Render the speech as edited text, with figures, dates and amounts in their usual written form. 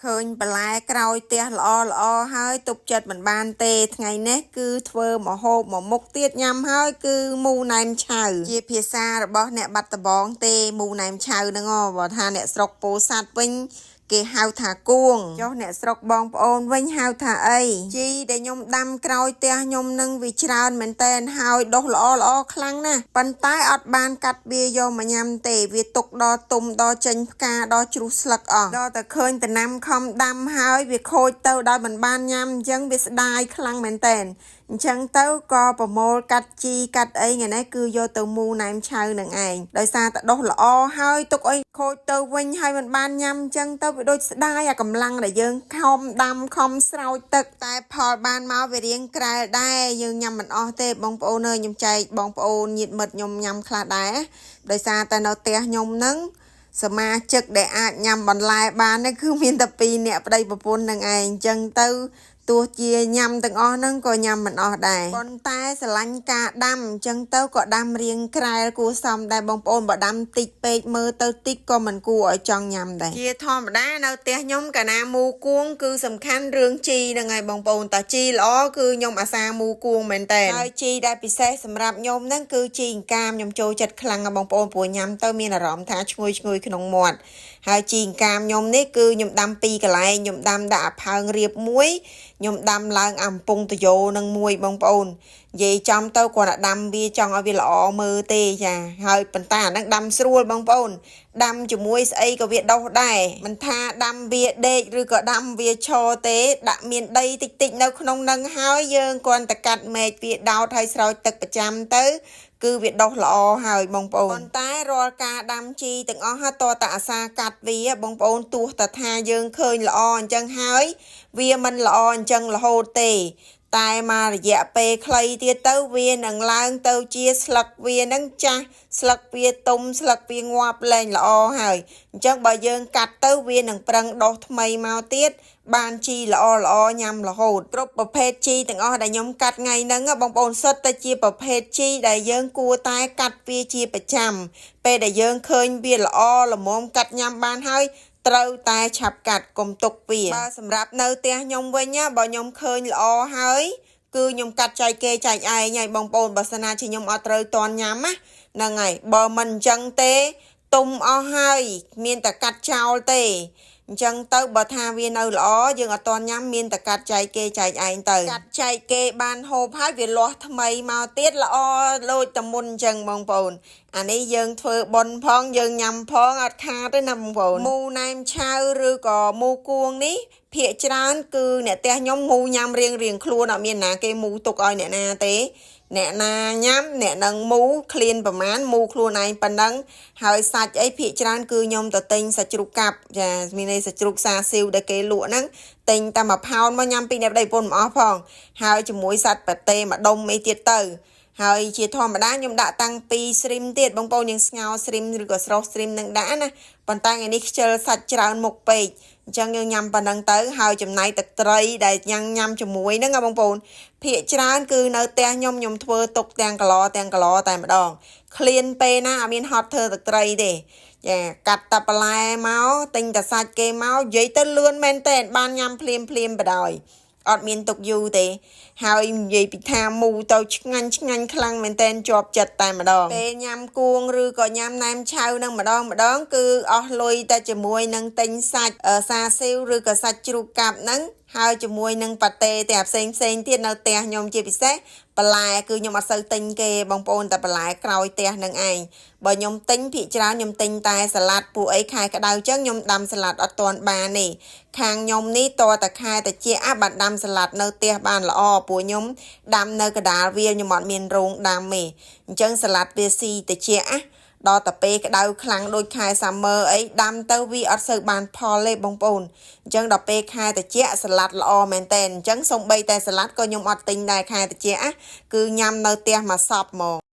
ឃើញបន្លែក្រោយផ្ទះល្អហើយទុកចិត្តមិនបានទេថ្ងៃនេះគឺធ្វើម្ហូបមួយមុខទៀតញ៉ាំហើយគឺមូណែមឆៅជាភាសារបស់អ្នកបាត់ដំបងទេមូណែមឆៅហ្នឹងបើថាអ្នកស្រុកពោធិ៍សាត់វិញគេហៅថាគួងចុះអ្នកស្រុកបងប្អូនវិញហៅថាអីជីដែលខ្ញុំដាំក្រោយផ្ទះខ្ញុំនឹងវាច្រើនមែនតែនហើយដុះល្អខ្លាំងណាស់ប៉ុន្តែអត់បានកាត់វាយកមកញ៉ាំទេវាទុកដល់ទុំដល់ចេញផ្កាដល់ជ្រុះស្លឹកអស់ដល់តែឃើញតំណាំខំដាំហើយវាខូចទៅដោយមិនបានញ៉ាំអញ្ចឹងវាស្ដាយខ្លាំងមែនតែនអញ្ចឹងទៅក៏ប្រមូលកាត់ជីកាត់អីថ្ងៃនេះគឺយកទៅមូណែមឆៅនឹងឯងដោយសារតែដុះល្អហើយទុកអីខូចទៅវិញហើយមិនបានញ៉ាំអញ្ចឹងទៅវាដូចស្ដាយអាកម្លាំងដែលយើងខំដាំខំស្រោចទឹកតែផលបានមកវារៀងក្រែលដែរយើងញ៉ាំមិនអស់ទេបងប្អូនអើយខ្ញុំចែកបងប្អូនញាតិមិត្តខ្ញុំញ៉ាំខ្លះដែរដោយសារតែនៅផ្ទះខ្ញុំហ្នឹងសមាជិកដែលអាចញ៉ាំបន្លែបាននេះគឺមានតែ2នាក់ប្តីប្រពន្ធនឹងឯងអញ្ចឹងទៅទោះជាញ៉ាំទាំងអស់ហ្នឹងក៏ញ៉ាំមិនអស់ដែរប៉ុន្តែស្រឡាញ់ការដាំអញ្ចឹងទៅក៏ដាំរៀងក្រែលគួរសមដែរបងប្អូនបើដាំតិចពេកមើលទៅតិចក៏មិនគួរឲ្យចង់ញ៉ាំដែរជាធម្មតានៅផ្ទះខ្ញុំកាលណាមូគួងគឺសំខាន់រឿងជីហ្នឹងហើយបងប្អូនតាជីល្អគឺខ្ញុំអាសាមូគួងមែនតើហើយជីដែលពិសេសសម្រាប់ខ្ញុំហ្នឹងគឺជីអង្កាមខ្ញុំចូលចិត្តខ្លាំងណាស់បងប្អូនព្រោះញ៉ាំទៅមានអារម្មណ៍ថាឈ្ងុយក្នុងមាត់ហើយជីអង្កាមខ្ញុំនេះគឺខ្ញុំដាំ2កន្លែងខ្ញុំដាំដាក់អាផើងរៀបមួយខ្ញុំដាំឡើងអំពងតយោនឹងមួយបងប្អូននិយាយចំទៅគាត់តែដាំវាចង់ឲ្យវាល្អមើលទេចាហើយប៉ុន្តែអាហ្នឹងដាំស្រួលបងប្អូនដាំជាមួយស្អីក៏វាដុះដែរមិនថាដាំវាដេកឬក៏ដាំវាឈរទេដាក់មានដីតិចនៅក្នុងហ្នឹងហើយយើងគ្រាន់តែកាត់មែកវាដោតហើយស្រោចទឹកប្រចាំទៅគឺវាដុះល្អហើយបងប្អូនប៉ុន្តែរាល់ការដាំជីទាំងអស់តតអាសាកាត់វាបងប្អូនទោះតែថាយើងឃើញល្អអញ្ចឹងហើយវាមិនល្អអញ្ចឹងរហូតទេតែមករយៈពេលខ្លីទៀតទៅវានឹងឡើងទៅជាស្លឹកវានឹងចាស់ស្លឹកវាទុំស្លឹកវាងាប់លែងល្អហើយអញ្ចឹងបើយើងកាត់ទៅវានឹងប្រឹងដុះថ្មីមកទៀតបានជីល្អញ៉ាំរហូតគ្រប់ប្រភេទជីទាំងអស់ដែលខ្ញុំកាត់ថ្ងៃហ្នឹងបងប្អូនសុទ្ធតែជាប្រភេទជីដែលយើងគួរតែកាត់វាជាប្រចាំពេលដែលយើងឃើញវាល្អល្មមកាត់ញ៉ាំបានហើយត្រូវតែឆាប់កាត់កុំទុកវាបើសម្រាប់នៅផ្ទះខ្ញុំវិញបើខ្ញុំឃើញល្អហើយគឺខ្ញុំកាត់ចែកគេចែកឯងហើយបងប្អូនបើសិនណាជាខ្ញុំអត់ត្រូវតន់ញ៉ាំណាហ្នឹងហើយបើមិនអញ្ចឹងទេទុំអស់ហើយមានតែកាត់ចោលទេអញ្ចឹងទៅបើថាវានៅល្អយើងអត់តន់ញ៉ាំមានតែកាត់ចែកគេចែកឯងទៅកាត់ចែកគេបានហូបហើយវាលាស់ថ្មីមកទៀតល្អដូចតែមុនអញ្ចឹងបងប្អូនអានេះយើងធ្វើបុណ្យផងយើងញ៉ាំផងអត់ខាតទេណាបងប្អូនមូណែមឆៅឬក៏មូគួងនេះភាគច្រើនគឺអ្នកផ្ទះខ្ញុំមូញ៉ាំរៀងខ្លួនអត់មានណាគេមូទុកឲ្យអ្នកណាទេអ្នកណាញ៉ាំអ្នកនឹងមូឃ្លានប្រមាណមូខ្លួនឯងប៉ុណ្ណឹងហើយសាច់អីភាគច្រើនគឺខ្ញុំទៅទិញសាច់ជ្រូកកាប់ចាមានន័យសាច់ជ្រូកសាស៊ីវដែលគេលក់ហ្នឹងទិញតែមួយផោនមកញ៉ាំពីអ្នកប្តីប្រពន្ធមិនអស់ផងហើយជាមួយសាច់ប៉ាតេមួយដុំអីទៀតទៅហើយជាធម្មតាខ្ញុំដាក់តាំងពីស្រីមទៀតបងប្អូនយើងស្ងោរស្រីមឬក៏ស្រស់ស្រីមនឹងដាក់ណាប៉ុន្តែថ្ងៃនេះខ្ជិលសាច់ច្រើនមុខពេកអញ្ចឹងយើងញ៉ាំប៉ុណ្ណឹងទៅហើយចំណាយទឹកត្រីដែលញ៉ាំជាមួយហ្នឹងបងប្អូនភាគច្រើនគឺនៅផ្ទះខ្ញុំធ្វើទុកទាំងកឡតែម្ដងឃ្លានពេលណាអត់មានហត់ធ្វើទឹកត្រីទេចាកាត់តែបន្លែមកទិញតែសាច់គេមកនិយាយទៅលឿនមែនតើបានញ៉ាំភ្លាមបដ ாய்អត់មានទុកយូរទេហើយនិយាយពីថាមូទៅឆ្ងាញ់ខ្លាំងមែនតែនជាប់ចិត្តតែម្ដងពេលញ៉ាំគួងឬក៏ញ៉ាំណែមឆៅនឹងម្ដងគឺអស់លុយតែជាមួយនឹងទិញសាច់សាស៊ីវឬក៏សាច់ជ្រូកកាប់ហ្នឹងហើយជាមួយនឹងប៉ាតេតែផ្សេងទៀតនៅផ្ទះខ្ញុំជាពិសេសបន្លែគឺខ្ញុំអត់សូវទិញគេបងប្អូនតែបន្លែក្រោយផ្ទះនឹងឯងបើខ្ញុំទិញភាគច្រើនខ្ញុំទិញតែសាឡាត់ពួកអីខែក្តៅចឹងខ្ញុំដាំសាឡាត់អត់ទាន់បានទេខាងខ្ញុំនេះតតែខែតិចបានដាំសាឡាត់នៅផ្ទះបានល្អពួកខ្ញុំដាំនៅកដាលវាខ្ញុំអត់មានរោងដាំទេអញ្ចឹងសាឡាត់វាស៊ីតិចដល់តែពេលក្តៅខ្លាំងដូចខែ summer អីដាំទៅវាអត់សូវបានផលទេបងប្អូនអញ្ចឹងដល់ពេលខែតិចសាឡាត់ល្អមែនតើអញ្ចឹងសូម្បីតែសាឡាត់ក៏ខ្ញុំអត់ទិញដែរខែតិចគឺញ៉ាំនៅផ្ទះមួយសពហ្មង